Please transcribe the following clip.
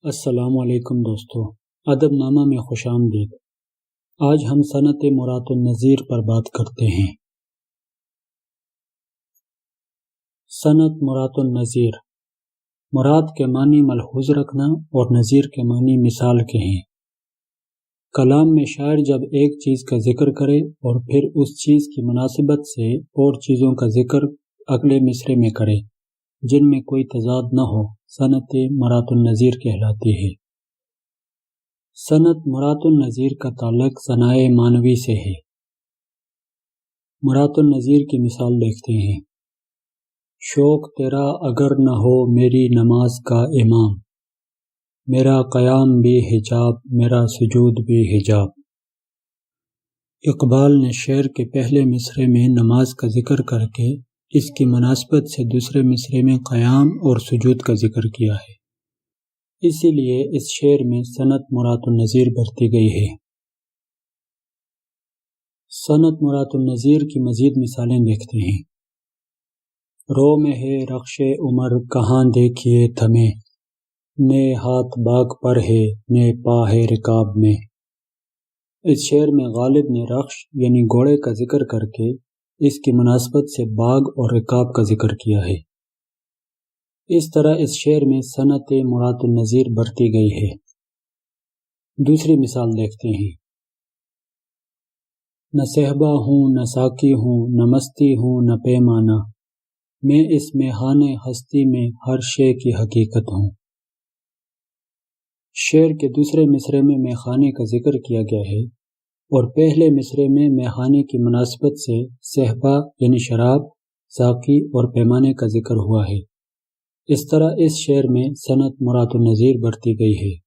السلام علیکم دوستو، ادب نامہ میں خوش آمدید۔ آج ہم صنعت مرات النظیر پر بات کرتے ہیں۔ صنعت مرات النظیر، مراد کے معنی ملحوظ رکھنا اور نظیر کے معنی مثال کے ہیں۔ کلام میں شاعر جب ایک چیز کا ذکر کرے اور پھر اس چیز کی مناسبت سے اور چیزوں کا ذکر اگلے مصرعے میں کرے جن میں کوئی تضاد نہ ہو، صنعت مرات النظیر کہلاتی ہے۔ صنعت مرات النظیر کا تعلق صنائع معنوی سے ہے۔ مرات النظیر کی مثال دیکھتے ہیں۔ شوق تیرا اگر نہ ہو میری نماز کا امام، میرا قیام بے حجاب، میرا سجود بے حجاب۔ اقبال نے شعر کے پہلے مصرعے میں نماز کا ذکر کر کے اس کی مناسبت سے دوسرے مصرعے میں قیام اور سجود کا ذکر کیا ہے، اسی لیے اس شعر میں صنعت مرات النظیر برتی گئی ہے۔ صنعت مرات النظیر کی مزید مثالیں دیکھتے ہیں۔ رو میں ہے رخش عمر کہاں دیکھیے تھمے، نے ہاتھ باغ پر ہے نے پا ہے رکاب میں۔ اس شعر میں غالب نے رخش یعنی گھوڑے کا ذکر کر کے اس کی مناسبت سے باغ اور رکاب کا ذکر کیا ہے۔ اس طرح اس شعر میں صنعت مرات النظیر برتی گئی ہے۔ دوسری مثال دیکھتے ہیں۔ نہ صحبہ ہوں نہ ساقی ہوں نہ مستی ہوں نہ پیمانہ، میں اس میخان ہستی میں ہر شے کی حقیقت ہوں۔ شعر کے دوسرے مصرعے میں میخانے کا ذکر کیا گیا ہے اور پہلے مصرعے میں میخانے کی مناسبت سے صحبہ یعنی شراب، ساقی اور پیمانے کا ذکر ہوا ہے۔ اس طرح اس شعر میں صنعت مرات النظیر برتی گئی ہے۔